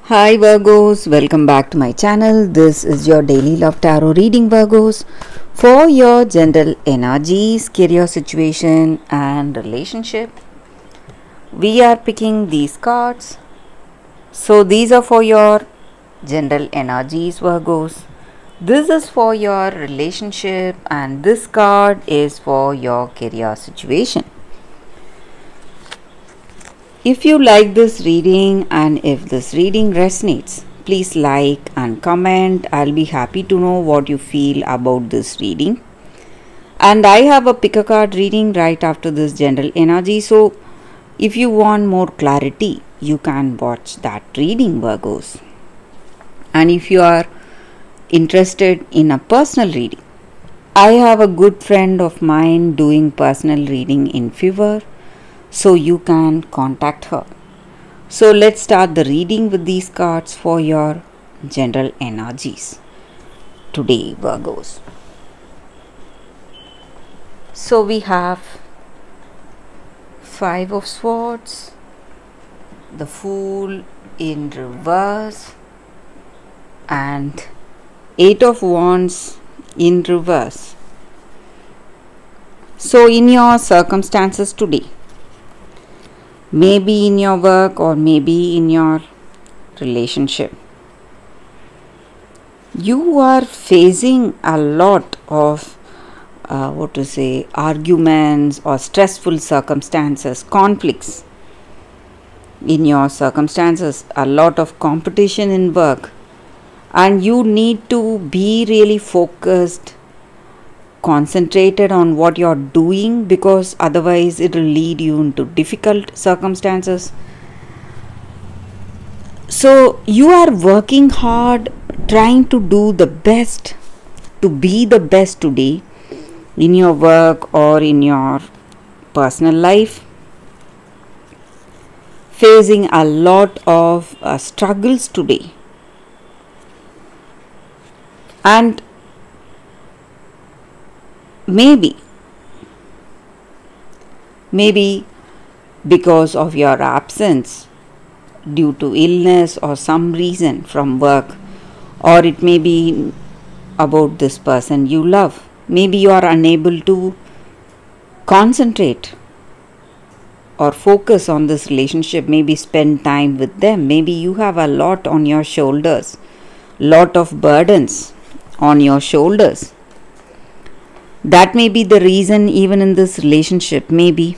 Hi Virgos, welcome back to my channel. This is your daily love tarot reading, Virgos, for your general energies, career situation and relationship. We are picking these cards. So these are for your general energies, Virgos. This is for your relationship and this card is for your career situation. If you like this reading and if this reading resonates, please like and comment. I'll be happy to know what you feel about this reading. And I have a pick a card reading right after this general energy. So if you want more clarity, you can watch that reading, Virgos. And if you are interested in a personal reading, I have a good friend of mine doing personal reading in Fiverr. So you can contact her. So let's start the reading with these cards for your general energies today, Virgos. So we have Five of Swords, the Fool in reverse and Eight of Wands in reverse. So in your circumstances today, maybe in your work or maybe in your relationship, you are facing a lot of arguments or stressful circumstances, conflicts in your circumstances, a lot of competition in work, and you need to be really focused, concentrated on what you're doing, because otherwise it will lead you into difficult circumstances. So you are working hard, trying to do the best, to be the best today in your work or in your personal life, facing a lot of struggles today. And maybe because of your absence due to illness or some reason from work, or it may be about this person you love, maybe you are unable to concentrate or focus on this relationship, maybe spend time with them. Maybe you have a lot on your shoulders, lot of burdens on your shoulders. That may be the reason even in this relationship. Maybe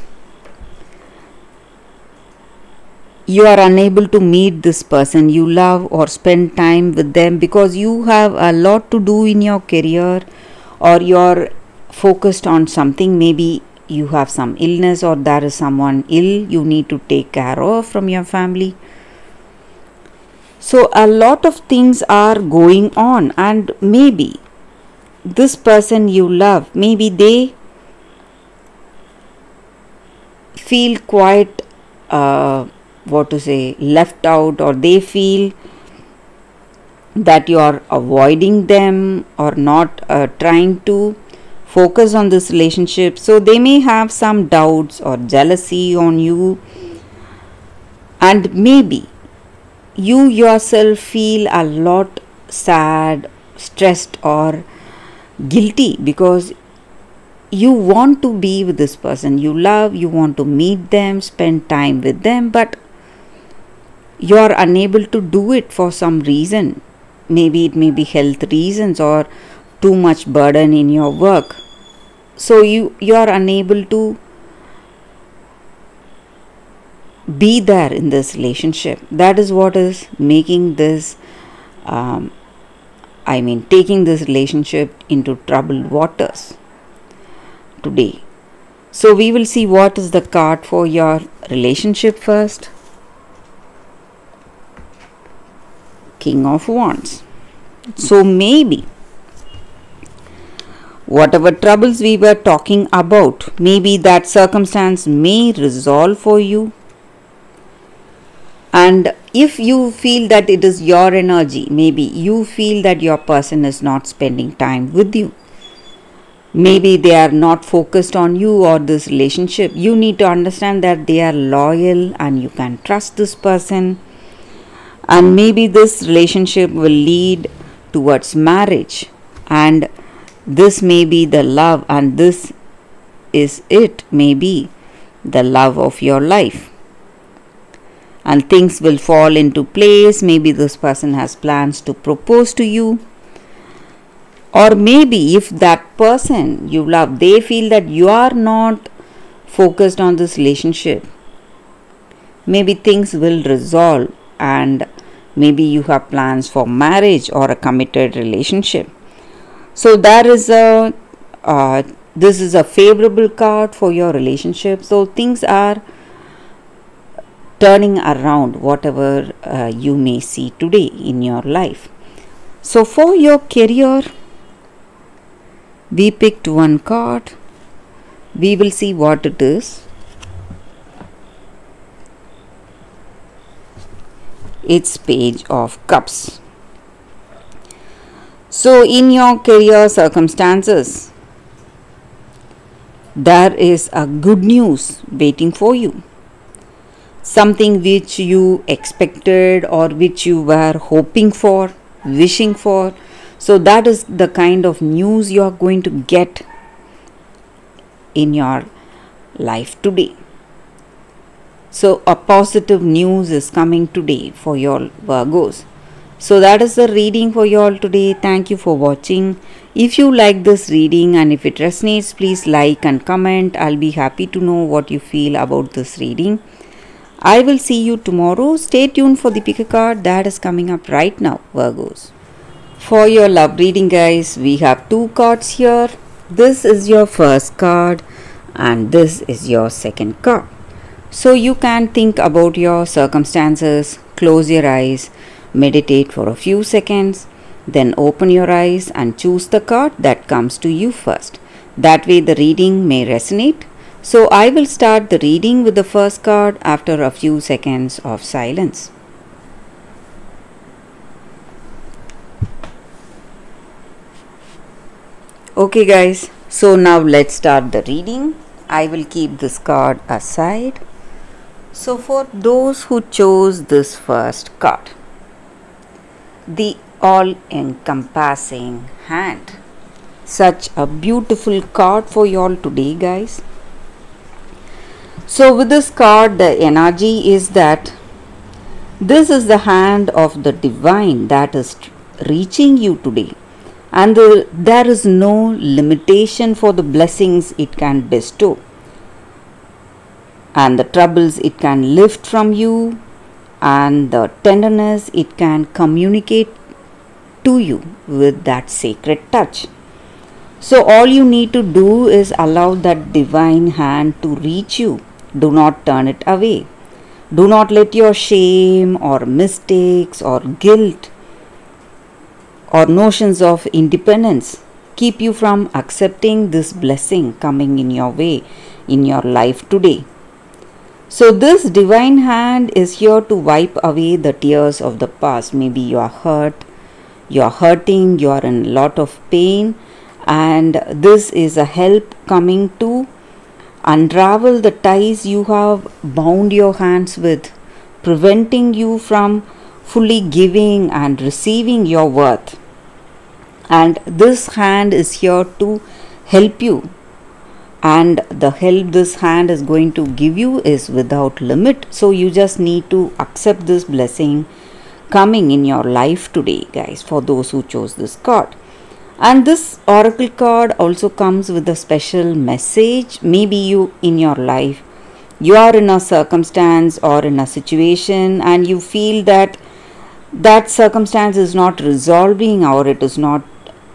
you are unable to meet this person you love or spend time with them because you have a lot to do in your career, or you're focused on something. Maybe you have some illness or there is someone ill you need to take care of from your family. So a lot of things are going on, and maybe this person you love, maybe they feel quite left out, or they feel that you are avoiding them or not trying to focus on this relationship. So they may have some doubts or jealousy on you, and maybe you yourself feel a lot sad, stressed or guilty because you want to be with this person you love, you want to meet them, spend time with them, but you are unable to do it for some reason. Maybe it may be health reasons or too much burden in your work. So you are unable to be there in this relationship. That is what is making this taking this relationship into troubled waters today. So we will see what is the card for your relationship first. King of Wands. So maybe whatever troubles we were talking about, maybe that circumstance may resolve for you. And if you feel that it is your energy, maybe you feel that your person is not spending time with you, maybe they are not focused on you or this relationship, you need to understand that they are loyal and you can trust this person. and maybe this relationship will lead towards marriage, and this may be the love, and this is it, maybe the love of your life, and things will fall into place. Maybe this person has plans to propose to you, or maybe if that person you love, they feel that you are not focused on this relationship, maybe things will resolve, and maybe you have plans for marriage or a committed relationship. So there is a this is a favorable card for your relationship. So things are turning around, whatever you may see today in your life. So for your career, we picked one card. We will see what it is. It's Page of Cups. So in your career circumstances, there is a good news waiting for you. Something which you expected or which you were hoping for, wishing for. So that is the kind of news you are going to get in your life today. So a positive news is coming today for your Virgos. So that is the reading for you all today. Thank you for watching. If you like this reading and if it resonates, please like and comment. I'll be happy to know what you feel about this reading. I will see you tomorrow. Stay tuned for the pick a card that is coming up right now, Virgos. For your love reading, guys, we have two cards here. This is your first card and this is your second card. So you can think about your circumstances, close your eyes, meditate for a few seconds, then open your eyes and choose the card that comes to you first. That way the reading may resonate. So I will start the reading with the first card after a few seconds of silence. Okay guys, so now let's start the reading. I will keep this card aside. So for those who chose this first card, the all-encompassing hand. Such a beautiful card for you all today, guys. So with this card, the energy is that this is the hand of the divine that is reaching you today, and there is no limitation for the blessings it can bestow and the troubles it can lift from you and the tenderness it can communicate to you with that sacred touch. So all you need to do is allow that divine hand to reach you. Do not turn it away. Do not let your shame or mistakes or guilt or notions of independence keep you from accepting this blessing coming in your way in your life today. So this divine hand is here to wipe away the tears of the past. Maybe you are hurt, you are hurting, you are in a lot of pain, and this is a help coming to unravel the ties you have bound your hands with, preventing you from fully giving and receiving your worth. And this hand is here to help you, and the help this hand is going to give you is without limit. So you just need to accept this blessing coming in your life today, guys, for those who chose this card. And this oracle card also comes with a special message. Maybe you in your life, you are in a circumstance or in a situation and you feel that that circumstance is not resolving, or it is not,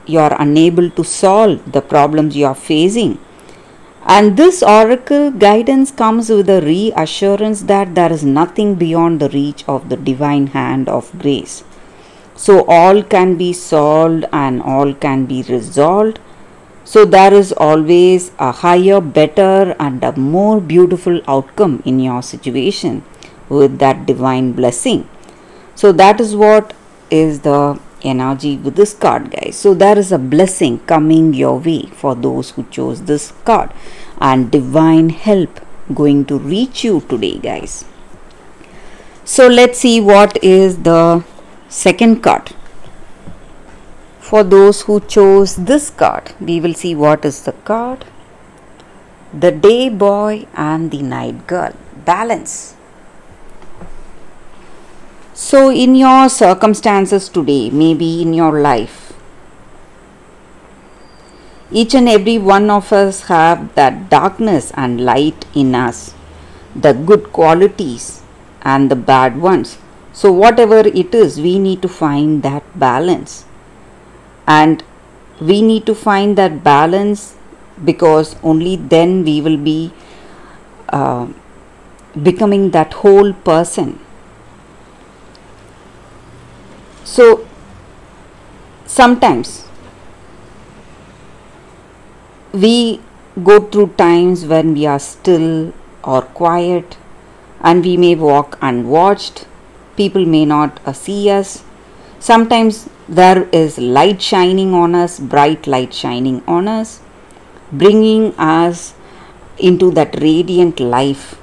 you are unable to solve the problems you are facing. And this oracle guidance comes with a reassurance that there is nothing beyond the reach of the divine hand of grace. So all can be solved and all can be resolved. So there is always a higher, better and a more beautiful outcome in your situation with that divine blessing. So that is what is the energy with this card, guys. So there is a blessing coming your way for those who chose this card, and divine help going to reach you today, guys. So let's see what is the second card. For those who chose this card, we will see what is the card. The day boy and the night girl. Balance. So in your circumstances today, maybe in your life, each and every one of us have that darkness and light in us, the good qualities and the bad ones. So whatever it is, we need to find that balance. And we need to find that balance because only then we will be becoming that whole person. So sometimes we go through times when we are still or quiet, and we may walk unwatched. People may not see us. Sometimes there is light shining on us, bright light shining on us, bringing us into that radiant life.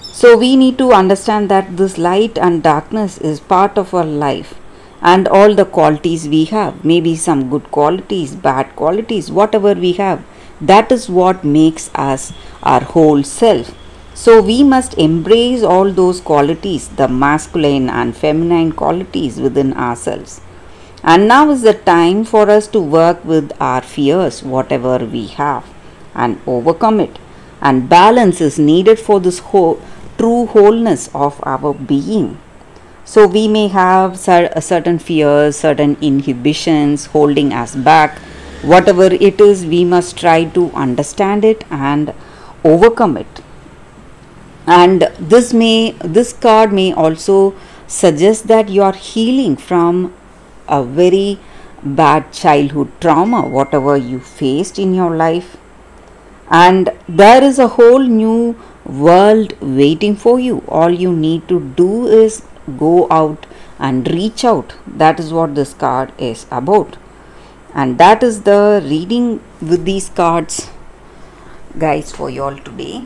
So we need to understand that this light and darkness is part of our life, and all the qualities we have, maybe some good qualities, bad qualities, whatever we have, that is what makes us our whole self. So we must embrace all those qualities, the masculine and feminine qualities within ourselves. And now is the time for us to work with our fears, whatever we have, and overcome it. And balance is needed for this true wholeness of our being. So we may have certain fears, certain inhibitions holding us back. Whatever it is, we must try to understand it and overcome it. And this card may also suggest that you are healing from a very bad childhood trauma, whatever you faced in your life. And there is a whole new world waiting for you. All you need to do is go out and reach out. That is what this card is about. And that is the reading with these cards, guys, for you all today.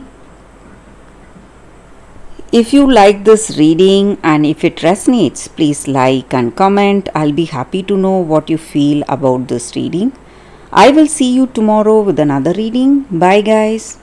If you like this reading and if it resonates, please like and comment. I'll be happy to know what you feel about this reading. I will see you tomorrow with another reading. Bye, guys.